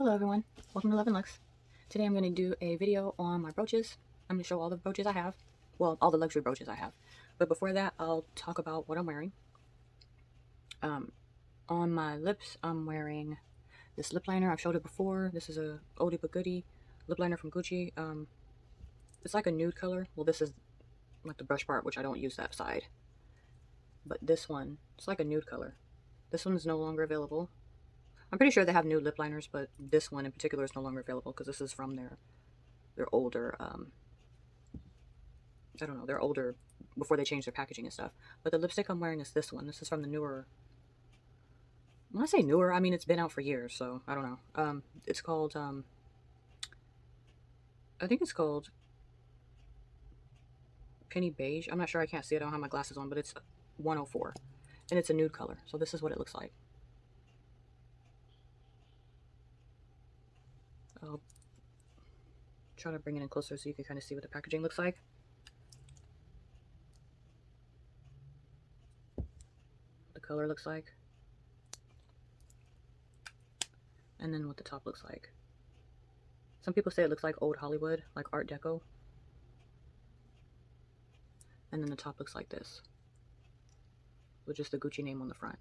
Hello everyone, welcome to Love and Lux. Today I'm going to do a video on my brooches. I'm going to show all the brooches I have. Well, all the luxury brooches I have. But before that, I'll talk about what I'm wearing. On my lips, I'm wearing this lip liner. I've showed it before. This is a oldie but goodie lip liner from Gucci. It's like a nude color. Well, this is like the brush part, which I don't use that side. But this one, it's like a nude color. This one is no longer available. I'm pretty sure they have new lip liners, but this one in particular is no longer available because this is from their older, I don't know, they're older before they changed their packaging and stuff. But the lipstick I'm wearing is this one. This is from the newer, when I say newer, I mean it's been out for years, so I don't know. It's called, I think it's called Penny Beige. I'm not sure, I can't see it, I don't have my glasses on, but it's 104. And it's a nude color, so this is what it looks like. I'll try to bring it in closer so you can kind of see what the packaging looks like. The color looks like. And then what the top looks like. Some people say it looks like old Hollywood, like Art Deco. And then the top looks like this, with just the Gucci name on the front.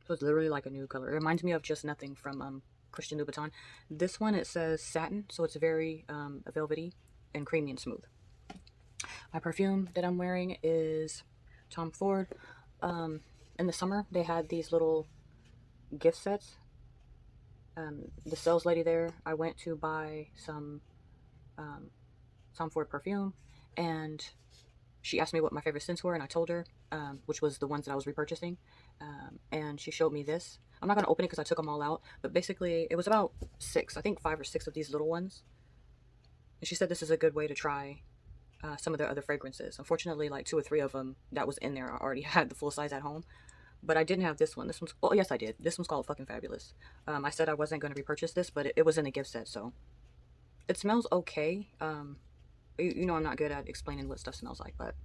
So it's literally like a nude color. It reminds me of Just Nothing from Christian Louboutin. This one, it says satin, so it's very velvety and creamy and smooth. My perfume that I'm wearing is Tom Ford. In the summer, they had these little gift sets. The sales lady there, I went to buy some Tom Ford perfume, and she asked me what my favorite scents were, and I told her, which was the ones that I was repurchasing, and she showed me this. I'm not going to open it because I took them all out, but basically it was about 6, I think 5 or 6 of these little ones, and she said this is a good way to try some of their other fragrances. Unfortunately, like 2 or 3 of them that was in there, I already had the full size at home, but I didn't have this one. This one's, well, yes I did. This one's called Fucking Fabulous. I said I wasn't going to repurchase this, but it was in a gift set, so it smells okay. You know I'm not good at explaining what stuff smells like, but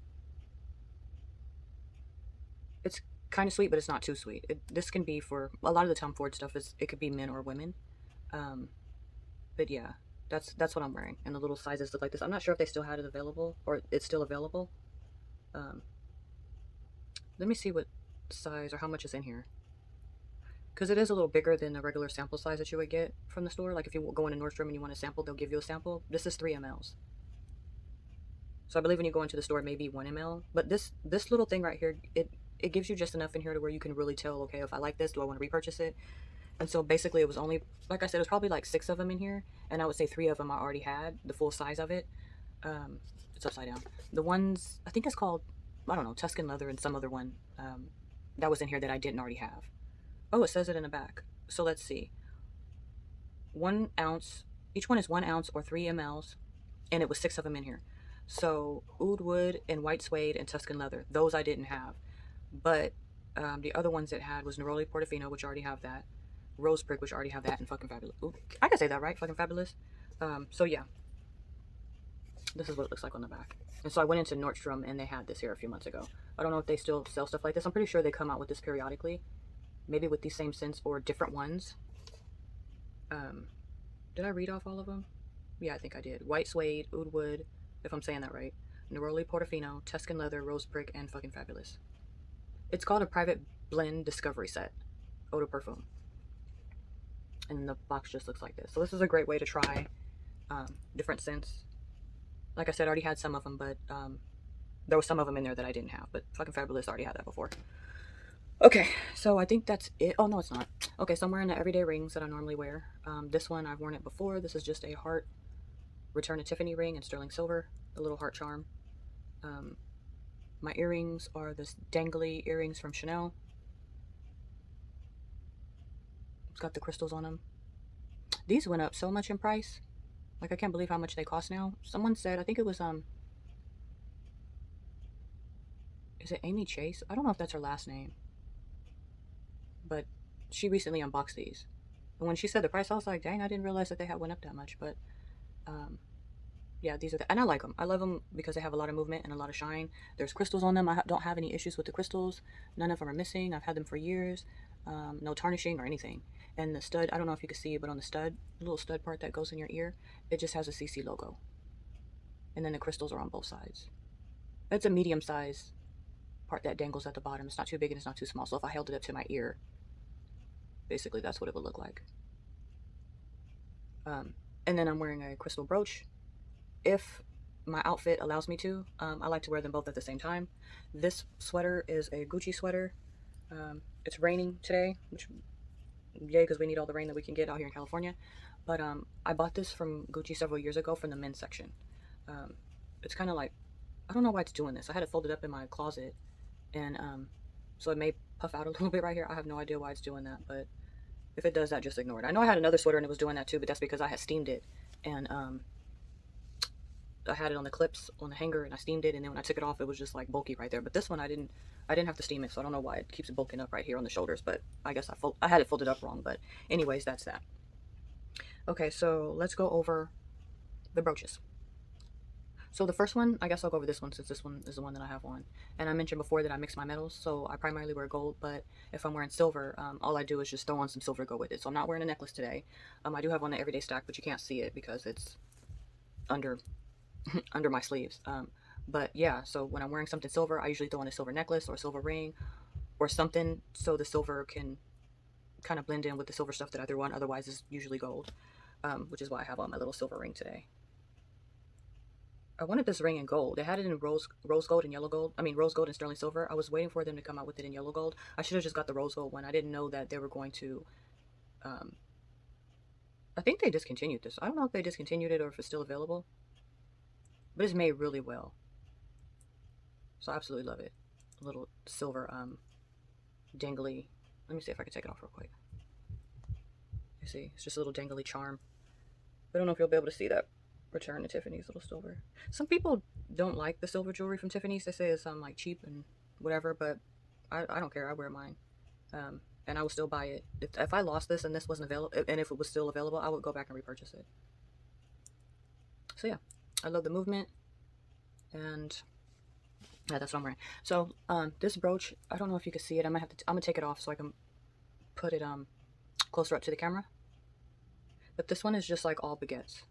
it's kind of sweet, but it's not too sweet. This can be for a lot of the Tom Ford stuff. It could be men or women, but yeah, that's what I'm wearing, and the little sizes look like this. I'm not sure if they still had it available or it's still available. Let me see what size or how much is in here, because it is a little bigger than the regular sample size that you would get from the store. Like if you go into Nordstrom and you want a sample, they'll give you a sample. This is 3 mLs. So I believe when you go into the store, maybe 1 ml. But this little thing right here, it gives you just enough in here to where you can really tell, okay, if I like this, do I want to repurchase it? And so basically it was only, like I said, it was probably like 6 of them in here. And I would say 3 of them I already had, the full size of it. It's upside down. The ones, I think it's called, I don't know, Tuscan Leather, and some other one that was in here that I didn't already have. Oh, it says it in the back. So let's see. 1 ounce, each one is 1 ounce or 3 mLs. And it was 6 of them in here. So YSL and White Suede and Tuscan Leather, those I didn't have. But the other ones it had was Neroli Portofino, which I already have that. Rose Prick, which I already have that, and Fucking Fabulous. Ooh, I can say that, right? Fucking Fabulous. So yeah, this is what it looks like on the back. And so I went into Nordstrom and they had this here a few months ago. I don't know if they still sell stuff like this. I'm pretty sure they come out with this periodically, maybe with these same scents or different ones. Did I read off all of them? Yeah, I think I did. White Suede, Oud, if I'm saying that right, Neroli Portofino, Tuscan Leather, Rose Prick, and Fucking Fabulous. It's called a Private Blend Discovery Set, Eau de Parfum. And the box just looks like this. So this is a great way to try different scents. Like I said, I already had some of them, but there were some of them in there that I didn't have. But Fucking Fabulous already had that before. Okay, so I think that's it. Oh, no, it's not. Okay, so I'm wearing the everyday rings that I normally wear. This one, I've worn it before. This is just a heart Return to Tiffany ring in sterling silver, the little heart charm. My earrings are this dangly earrings from Chanel. It's got the crystals on them. These went up so much in price. Like, I can't believe how much they cost now. Someone said, I think it was, is it Amy Chase? I don't know if that's her last name. But she recently unboxed these. And when she said the price, I was like, dang, I didn't realize that they had went up that much. But, yeah, these are and I like them. I love them because they have a lot of movement and a lot of shine. There's crystals on them. I don't have any issues with the crystals. None of them are missing. I've had them for years. no tarnishing or anything. And the stud, I don't know if you can see, but on the stud, the little stud part that goes in your ear, it just has a CC logo. And then the crystals are on both sides. It's a medium size part that dangles at the bottom. It's not too big and it's not too small. So if I held it up to my ear, basically that's what it would look like. And then I'm wearing a crystal brooch. If my outfit allows me to, I like to wear them both at the same time. This sweater is a Gucci sweater. It's raining today, which yay, because we need all the rain that we can get out here in California. But I bought this from Gucci several years ago from the men's section. It's kind of like, I don't know why it's doing this. I had it folded up in my closet, and so it may puff out a little bit right here. I have no idea why it's doing that, but if it does that, just ignore it. I know I had another sweater and it was doing that too, but that's because I had steamed it, and I had it on the clips on the hanger, and I steamed it, and then when I took it off, it was just like bulky right there. But this one, I didn't have to steam it, so I don't know why it keeps bulking up right here on the shoulders. But I guess I had it folded up wrong. But anyways, that's that. Okay, so let's go over the brooches. So the first one, I guess I'll go over this one since this one is the one that I have on. And I mentioned before that I mix my metals, so I primarily wear gold, but if I'm wearing silver, all I do is just throw on some silver, go with it. So I'm not wearing a necklace today. I do have on the everyday stack, but you can't see it because it's under under my sleeves. But yeah, so when I'm wearing something silver, I usually throw on a silver necklace or a silver ring or something so the silver can kind of blend in with the silver stuff that I threw on. Otherwise, it's usually gold, which is why I have on my little silver ring today. I wanted this ring in gold. They had it in rose gold and yellow gold. I mean, rose gold and sterling silver. I was waiting for them to come out with it in yellow gold. I should have just got the rose gold one. I didn't know that they were going to. I think they discontinued this. I don't know if they discontinued it or if it's still available. But it's made really well. So I absolutely love it. A little silver dangly. Let me see if I can take it off real quick. You see, it's just a little dangly charm. I don't know if you'll be able to see that. Return to Tiffany's little silver. Some people don't like the silver jewelry from Tiffany's. They say it's like cheap and whatever, but I don't care. I wear mine, and I will still buy it. If I lost this and this wasn't available, and if it was still available, I would go back and repurchase it. So yeah, I love the movement, and yeah, that's what I'm wearing. So this brooch, I don't know if you can see it. I'm gonna take it off so I can put it closer up to the camera. But this one is just like all baguettes.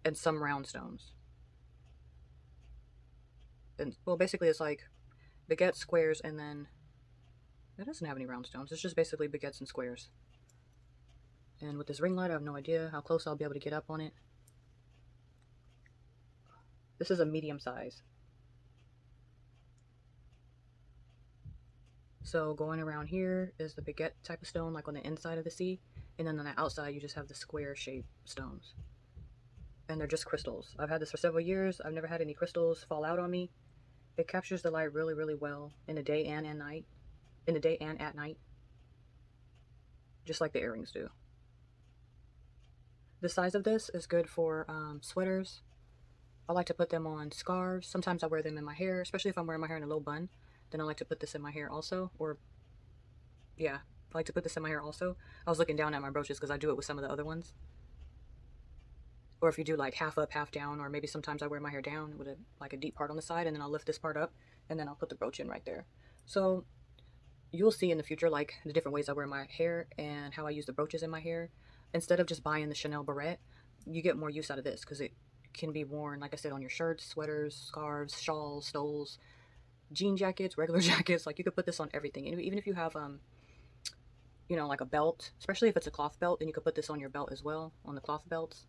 And some round stones. And well, basically it's like baguettes, squares, and then it doesn't have any round stones. It's just basically baguettes and squares. And with this ring light, I have no idea how close I'll be able to get up on it. This is a medium size. So going around here is the baguette type of stone, like on the inside of the C, and then on the outside you just have the square shaped stones. And they're just crystals. I've had this for several years. I've never had any crystals fall out on me. It captures the light really, really well in the day and at night. Just like the earrings do. The size of this is good for sweaters. I like to put them on scarves. Sometimes I wear them in my hair, especially if I'm wearing my hair in a low bun. Then I like to put this in my hair also. Or, yeah, I like to put this in my hair also. I was looking down at my brooches because I do it with some of the other ones. Or if you do like half up, half down, or maybe sometimes I wear my hair down with like a deep part on the side, and then I'll lift this part up, and then I'll put the brooch in right there. So you'll see in the future like the different ways I wear my hair and how I use the brooches in my hair. Instead of just buying the Chanel barrette, you get more use out of this because it can be worn, like I said, on your shirts, sweaters, scarves, shawls, stoles, jean jackets, regular jackets. Like you could put this on everything. And even if you have you know, like a belt, especially if it's a cloth belt, then you could put this on your belt as well, on the cloth belts.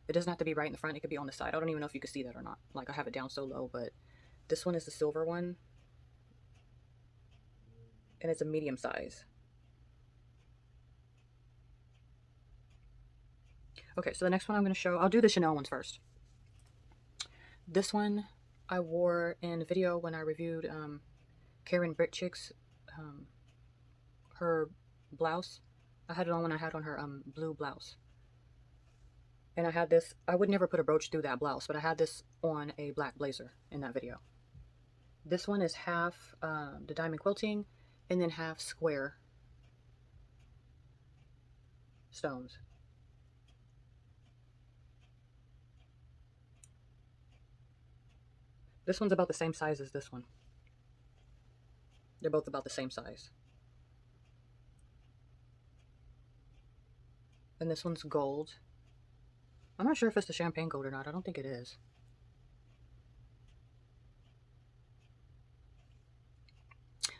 It doesn't have to be right in the front. It could be on the side. I don't even know if you can see that or not. Like I have it down so low, but this one is the silver one. And it's a medium size. Okay, so the next one I'm going to show, I'll do the Chanel ones first. This one I wore in a video when I reviewed Karen Britchick's her blouse. I had it on when I had on her blue blouse. And I had this, I would never put a brooch through that blouse, but I had this on a black blazer in that video. This one is half the diamond quilting and then half square stones. This one's about the same size as this one. They're both about the same size. And this one's gold. I'm not sure if it's the champagne gold or not. I don't think it is.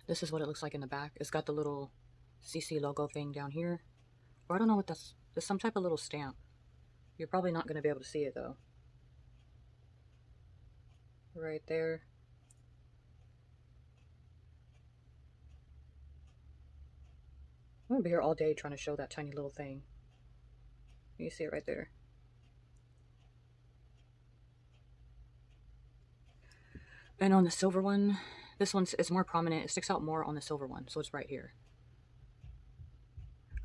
This is what it looks like in the back. It's got the little CC logo thing down here. Or I don't know what that's. It's some type of little stamp. You're probably not going to be able to see it though. Right there. I'm going to be here all day trying to show that tiny little thing. You see it right there. And on the silver one, this one's it's more prominent. It sticks out more on the silver one, so it's right here.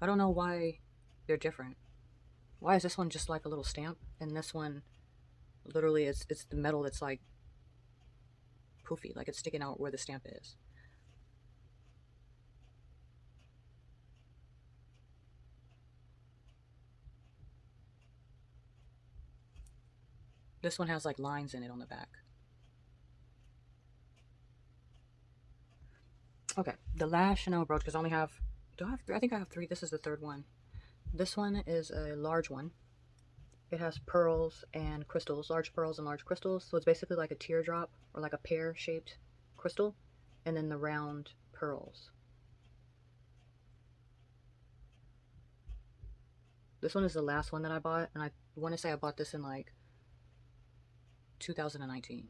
I don't know why they're different. Why is this one just like a little stamp, and this one, literally, it's the metal that's like poofy, like it's sticking out where the stamp is. This one has like lines in it on the back. Okay, the last Chanel brooch, because I only have, do I have three? I think I have three. This is the third one. This one is a large one. It has pearls and crystals, large pearls and large crystals. So it's basically like a teardrop or like a pear-shaped crystal, and then the round pearls. This one is the last one that I bought, and I want to say I bought this in like 2019.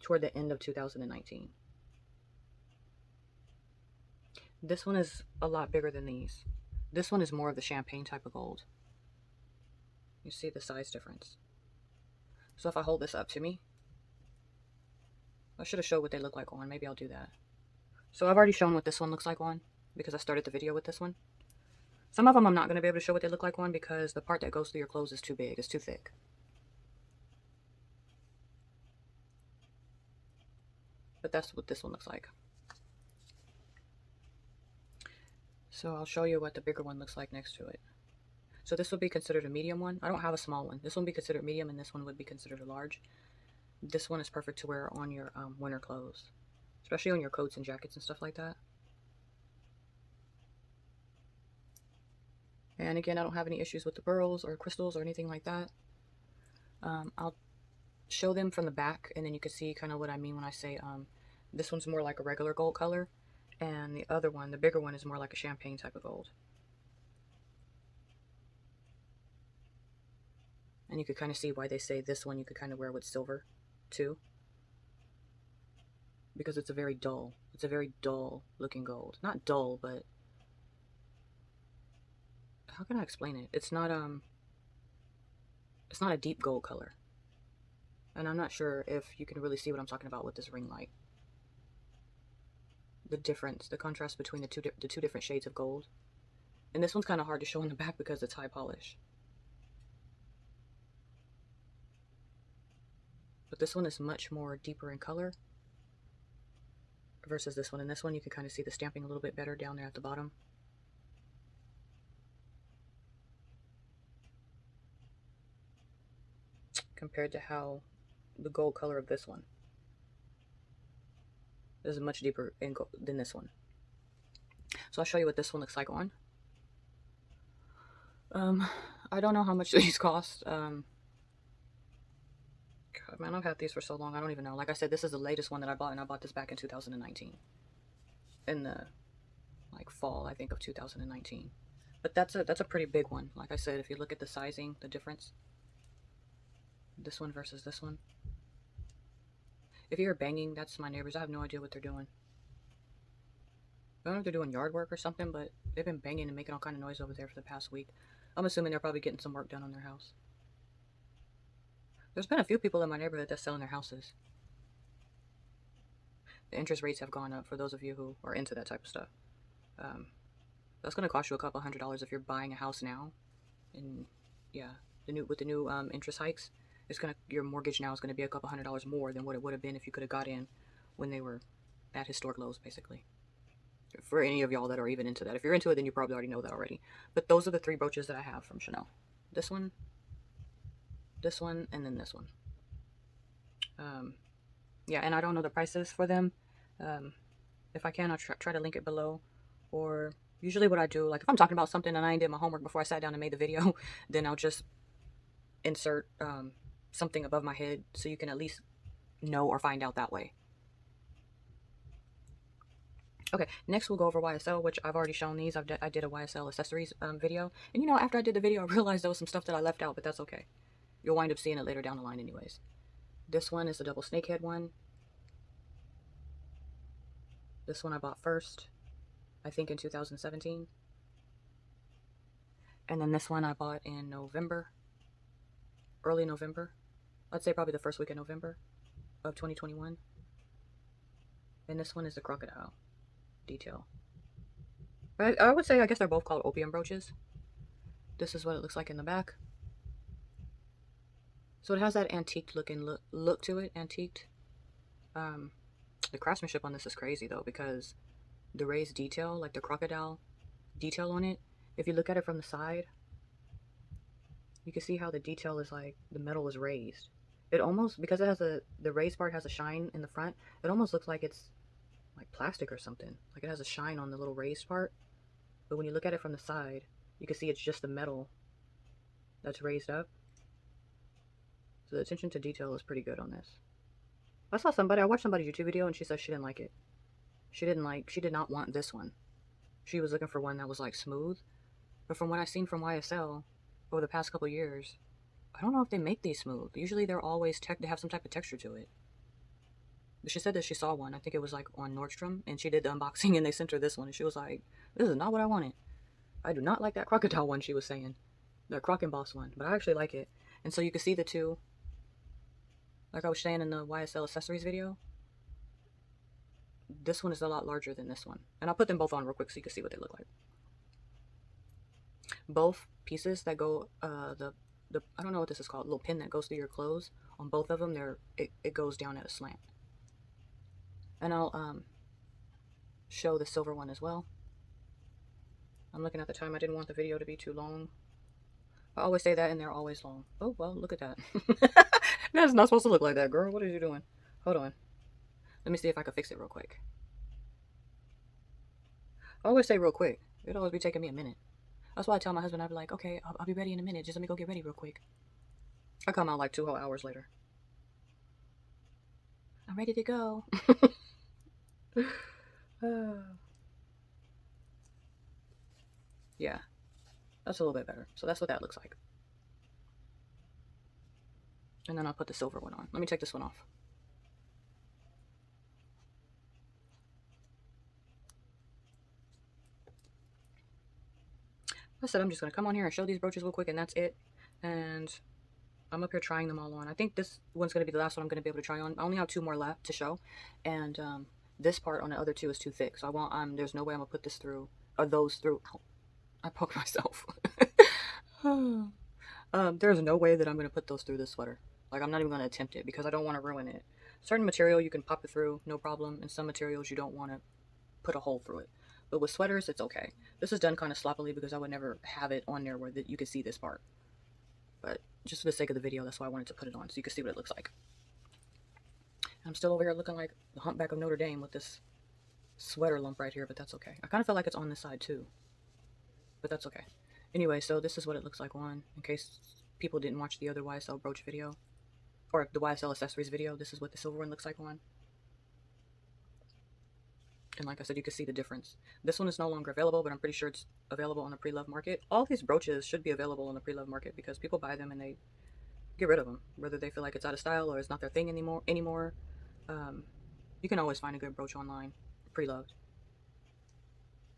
Toward the end of 2019. This one is a lot bigger than these. This one is more of the champagne type of gold. You see the size difference. So if I hold this up to me, I should have showed what they look like on. Maybe I'll do that. So I've already shown what this one looks like on, because I started the video with this one. Some of them I'm not going to be able to show what they look like on because the part that goes through your clothes is too big. It's too thick. But that's what this one looks like. So I'll show you what the bigger one looks like next to it. So this would be considered a medium one. I don't have a small one. This one would be considered medium, and this one would be considered a large. This one is perfect to wear on your winter clothes, especially on your coats and jackets and stuff like that. And again, I don't have any issues with the pearls or crystals or anything like that. I'll show them from the back, and then you can see kind of what I mean when I say this one's more like a regular gold color, and the other one, the bigger one, is more like a champagne type of gold. And you could kind of see why they say this one you could kind of wear with silver too, because it's a very dull looking gold. Not dull, but how can I explain it? It's not a deep gold color. And I'm not sure if you can really see what I'm talking about with this ring light. The difference, the contrast between the two different shades of gold. And this one's kind of hard to show in the back because it's high polish. But this one is much more deeper in color versus this one. And this one you can kind of see the stamping a little bit better down there at the bottom. Compared to how the gold color of this one is much deeper in gold than this one. So I'll show you what this one looks like on. I don't know how much these cost. God, man, I've had these for so long, I don't even know. Like I said, this is the latest one that I bought, and I bought this back in 2019. In the, like, fall, I think, of 2019. But that's a pretty big one. Like I said, if you look at the sizing, the difference. This one versus this one. If you hear banging, that's my neighbors. I have no idea what they're doing. I don't know if they're doing yard work or something, but they've been banging and making all kind of noise over there for the past week. I'm assuming they're probably getting some work done on their house. There's been a few people in my neighborhood that's selling their houses. The interest rates have gone up for those of you who are into that type of stuff. That's going to cost you a couple $100s if you're buying a house now. And yeah, with the new interest hikes, your mortgage now is going to be a couple $100s more than what it would have been if you could have got in when they were at historic lows, basically. For any of y'all that are even into that. If you're into it, then you probably already know that already. But those are the three brooches that I have from Chanel. This one, and then this one. Yeah, and I don't know the prices for them. If I can, I'll try to link it below. Or Usually what I do, like if I'm talking about something and I ain't did my homework before I sat down and made the video, then I'll just insert something above my head so you can at least know or find out that way. Okay, next we'll go over YSL, which I've already shown these. I did a YSL accessories video. And you know, after I did the video, I realized there was some stuff that I left out, but that's okay. You'll wind up seeing it later down the line anyways. This one is the double snakehead one. This one I bought first, I think in 2017. And then this one I bought in November, early November. I'd say probably the first week of November of 2021. And this one is the crocodile detail. I would say, I guess they're both called opium brooches. This is what it looks like in the back. So it has that antique looking look to it, antiqued. The craftsmanship on this is crazy though, because the raised detail, like the crocodile detail on it, if you look at it from the side, you can see how the detail is like, the metal is raised. It almost, because it has the raised part has a shine in the front, it almost looks like it's like plastic or something. Like it has a shine on the little raised part. But when you look at it from the side, you can see it's just the metal that's raised up. So the attention to detail is pretty good on this. I watched somebody's YouTube video and she said she didn't like it. She did not want this one. She was looking for one that was like smooth. But from what I've seen from YSL over the past couple years, I don't know if they make these smooth. Usually they're always they have some type of texture to it. But she said that she saw one. I think it was like on Nordstrom, and she did the unboxing and they sent her this one and she was like, this is not what I wanted. I do not like that crocodile one, she was saying. The Croc and Boss one. But I actually like it. And so you can see the two, like I was saying in the YSL accessories video. This one is a lot larger than this one. And I'll put them both on real quick so you can see what they look like. Both pieces that go, I don't know what this is called, little pin that goes through your clothes. On both of them, it goes down at a slant. And I'll show the silver one as well. I'm looking at the time. I didn't want the video to be too long. I always say that, and they're always long. Oh, well, look at that. That's not supposed to look like that, girl. What are you doing? Hold on. Let me see if I can fix it real quick. I always say real quick. It'll always be taking me a minute. That's why I tell my husband, I'll be like, okay, I'll be ready in a minute. Just let me go get ready real quick. I come out like 2 whole hours later. I'm ready to go. Yeah, that's a little bit better. So that's what that looks like. And then I'll put the silver one on. Let me take this one off. I said I'm just going to come on here and show these brooches real quick, and that's it. And I'm up here trying them all on. I think this one's going to be the last one I'm going to be able to try on. I only have 2 more left to show. And this part on the other 2 is too thick. So there's no way I'm going to put this through, or those through. Oh, I poked myself. There's no way that I'm going to put those through this sweater. Like, I'm not even going to attempt it because I don't want to ruin it. Certain material you can pop it through, no problem. And some materials you don't want to put a hole through it. But with sweaters, it's okay. This is done kind of sloppily because I would never have it on there where you could see this part. But just for the sake of the video, that's why I wanted to put it on so you can see what it looks like. I'm still over here looking like the Humpback of Notre Dame with this sweater lump right here, but that's okay. I kind of feel like it's on this side too, but that's okay. Anyway, so this is what it looks like on, in case people didn't watch the other YSL brooch video, or the YSL accessories video. This is what the silver one looks like on. And like I said, you can see the difference. This one is no longer available, but I'm pretty sure it's available on the pre-love market. All these brooches should be available on the pre-love market because people buy them and they get rid of them, whether they feel like it's out of style or it's not their thing anymore. You can always find a good brooch online, pre-loved.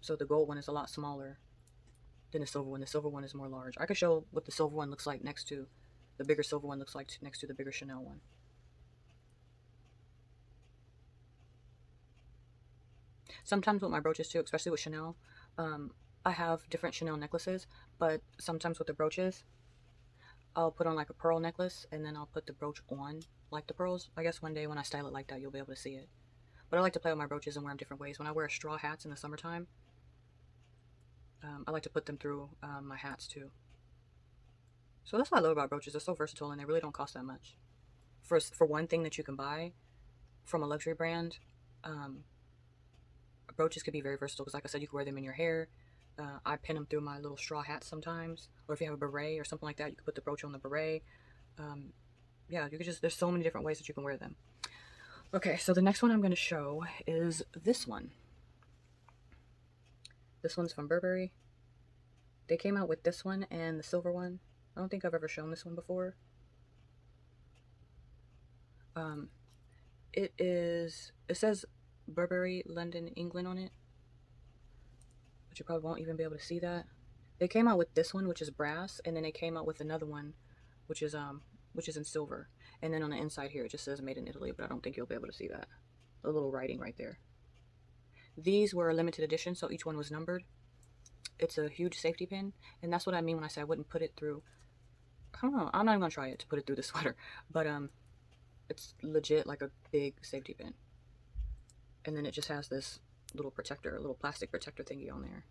So the gold one is a lot smaller than the silver one. The silver one is more large. I could show what the silver one looks like next to the bigger silver one looks like next to the bigger Chanel one. Sometimes with my brooches too, especially with Chanel, I have different Chanel necklaces, but sometimes with the brooches, I'll put on like a pearl necklace and then I'll put the brooch on like the pearls. I guess one day when I style it like that, you'll be able to see it. But I like to play with my brooches and wear them different ways. When I wear straw hats in the summertime, I like to put them through my hats too. So that's what I love about brooches. They're so versatile and they really don't cost that much. For one thing that you can buy from a luxury brand, brooches could be very versatile because like I said, you can wear them in your hair. I pin them through my little straw hat sometimes, or if you have a beret or something like that, you can put the brooch on the beret. Yeah, you could just, there's so many different ways that you can wear them. Okay, so the next one I'm going to show is this one. This one's from Burberry. They came out with this one and the silver one. I don't think I've ever shown this one before. It says Burberry, London, England on it, but you probably won't even be able to see that. They came out with this one, which is brass, and then they came out with another one, which is in silver. And then on the inside here, it just says made in Italy, but I don't think you'll be able to see that. A little writing right there. These were a limited edition, so each one was numbered. It's a huge safety pin, and that's what I mean when I say I wouldn't put it through. I don't know. I'm not even gonna try it to put it through the sweater, but it's legit like a big safety pin. And then it just has this little protector, a little plastic protector thingy on there.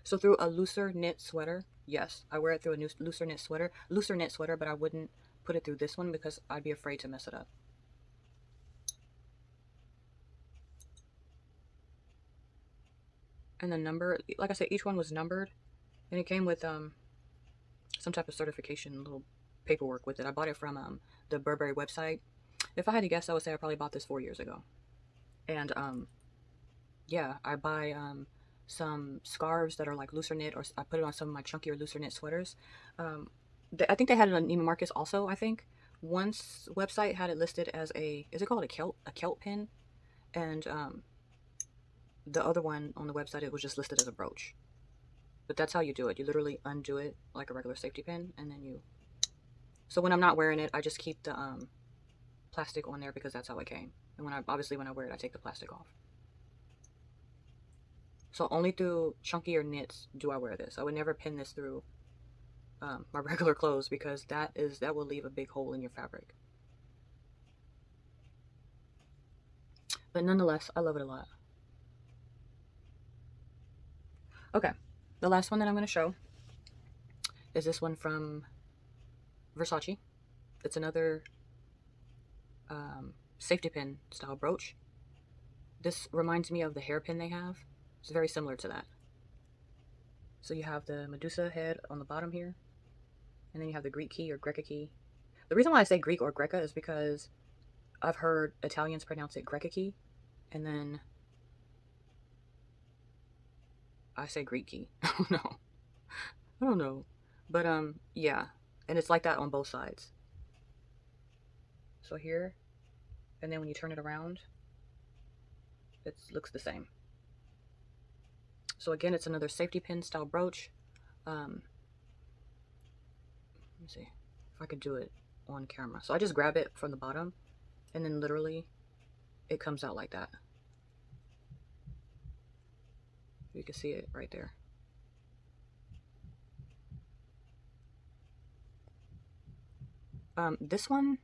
So through a looser knit sweater, yes, I wear it through a looser knit sweater, but I wouldn't put it through this one because I'd be afraid to mess it up. And the number, like I said, each one was numbered, and it came with some type of certification, little paperwork with it. I bought it from the Burberry website. If I had to guess, I would say I probably bought this 4 years ago. And yeah, I buy some scarves that are like looser knit, or I put it on some of my chunkier looser knit sweaters. I think they had it on Neiman Marcus also. I think one website had it listed as is it called a kilt pin, and the other one on the website, it was just listed as a brooch. But that's how you do it. You literally undo it like a regular safety pin, and then you. So when I'm not wearing it, I just keep the plastic on there because that's how it came. And when I wear it, I take the plastic off. So only through chunkier knits do I wear this. I would never pin this through my regular clothes because that will leave a big hole in your fabric. But nonetheless, I love it a lot. Okay, the last one that I'm going to show is this one from Versace. It's another safety pin style brooch. This reminds me of the hairpin they have. It's very similar to that. So you have the Medusa head on the bottom here, and then you have the Greek key or Greca key. The reason why I say Greek or Greca is because I've heard Italians pronounce it Greca key, and then I say Greek key. I don't know. But yeah, and it's like that on both sides. So here, and then when you turn it around, it looks the same. So again, it's another safety pin style brooch. Let me see if I could do it on camera. So I just grab it from the bottom, and then literally it comes out like that. You can see it right there. This one,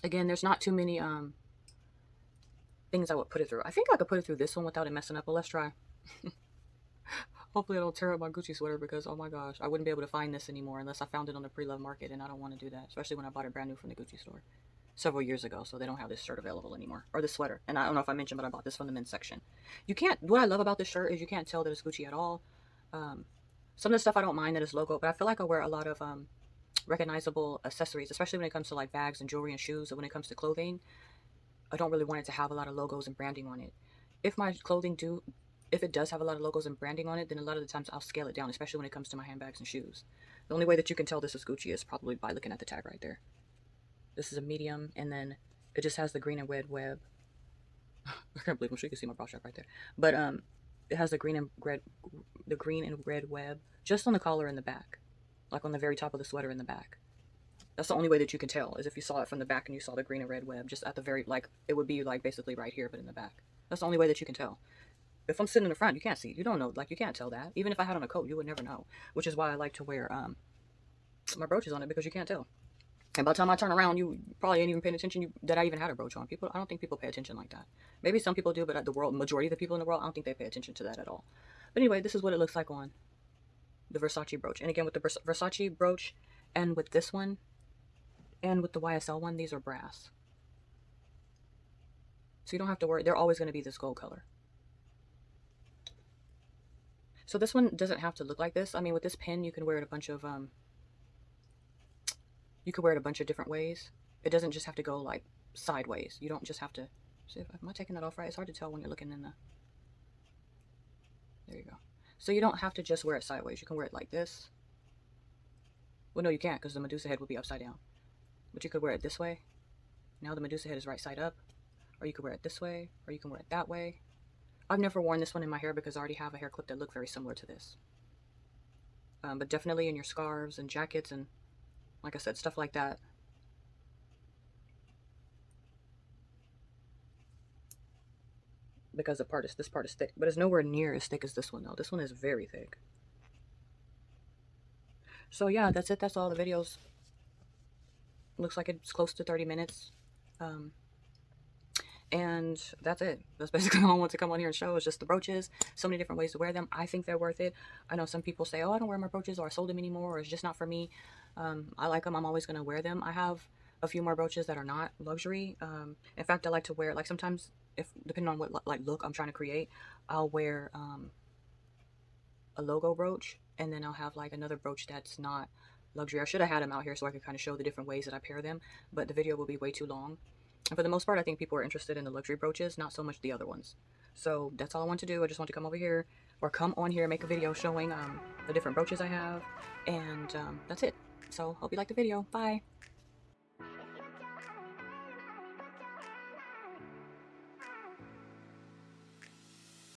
again, there's not too many things I would put it through. I think I could put it through this one without it messing up, but let's try. Hopefully I don't tear up my Gucci sweater because, oh my gosh, I wouldn't be able to find this anymore unless I found it on the pre-loved market, and I don't want to do that, especially when I bought it brand new from the Gucci store several years ago, so they don't have this shirt available anymore, or this sweater. And I don't know if I mentioned, but I bought this from the men's section. What I love about this shirt is you can't tell that it's Gucci at all. Some of the stuff I don't mind that is logo, but I feel like I wear a lot of recognizable accessories, especially when it comes to like bags and jewelry and shoes. And when it comes to clothing, I don't really want it to have a lot of logos and branding on it. If my clothing if it does have a lot of logos and branding on it, then a lot of the times I'll scale it down, especially when it comes to my handbags and shoes. The only way that you can tell this is Gucci is probably by looking at the tag right there. This is a medium, and then it just has the green and red web. I can't believe I'm sure you can see my bra strap right there. But it has the green and red web just on the collar in the back, like on the very top of the sweater in the back. That's the only way that you can tell, is if you saw it from the back and you saw the green and red web just at the very, like, it would be like basically right here, but in the back. That's the only way that you can tell. If I'm sitting in the front, you can't see. You don't know. Like, you can't tell that. Even if I had on a coat, you would never know. Which is why I like to wear my brooches on it, because you can't tell. And by the time I turn around, you probably ain't even paying attention that I even had a brooch on. I don't think people pay attention like that. Maybe some people do, but majority of the people in the world, I don't think they pay attention to that at all. But anyway, this is what it looks like on the Versace brooch. And again, with the Versace brooch and with this one and with the YSL one, these are brass. So you don't have to worry. They're always going to be this gold color. So this one doesn't have to look like this. I mean, with this pin, you can wear it a bunch of, you could wear it a bunch of different ways. It doesn't just have to go like sideways. You don't just have to, see, am I taking that off right? It's hard to tell when you're looking in the, there you go. So you don't have to just wear it sideways. You can wear it like this. Well, no, you can't, because the Medusa head would be upside down. But you could wear it this way. Now the Medusa head is right side up. Or you could wear it this way, or you can wear it that way. I've never worn this one in my hair because I already have a hair clip that look very similar to this. But definitely in your scarves and jackets and, like I said, stuff like that. Because this part is thick, but it's nowhere near as thick as this one though. This one is very thick. So yeah, that's it. That's all the videos. Looks like it's close to 30 minutes. And that's it. That's basically all I want to come on here and show is just the brooches. So many different ways to wear them. I think they're worth it. I know some people say, oh, I don't wear my brooches, or I sold them anymore, or it's just not for me. I like them. I'm always going to wear them. I have a few more brooches that are not luxury. In fact, I like to wear, like sometimes, if depending on what like look I'm trying to create, I'll wear a logo brooch, and then I'll have like another brooch that's not luxury. I should have had them out here so I could kind of show the different ways that I pair them, but the video will be way too long. And for the most part, I think people are interested in the luxury brooches, not so much the other ones. So that's all I want to do. I just want to come over here, or come on here, make a video showing the different brooches I have, and that's it. So hope you liked the video. Bye.